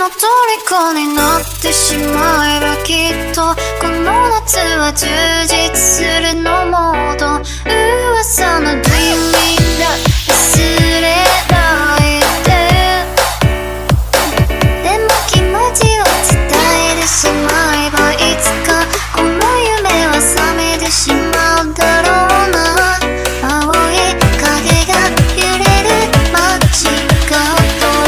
の虜になってしまえばきっとこの夏は充実するのモード噂の Dreaming だ忘れないででも気持ちを伝えてしまえばいつかこの夢は覚めてしまうだろうな青い影が揺れる街角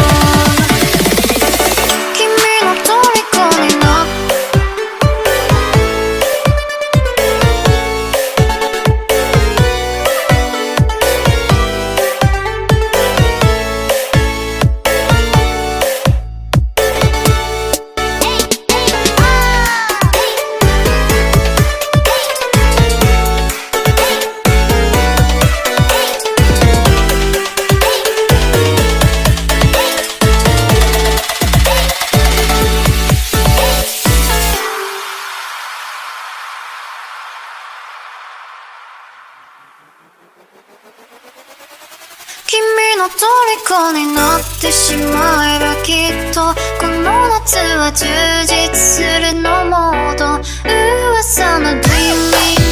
君の虜になってしまえばきっとこの夏は充実するのモード噂の Dreaming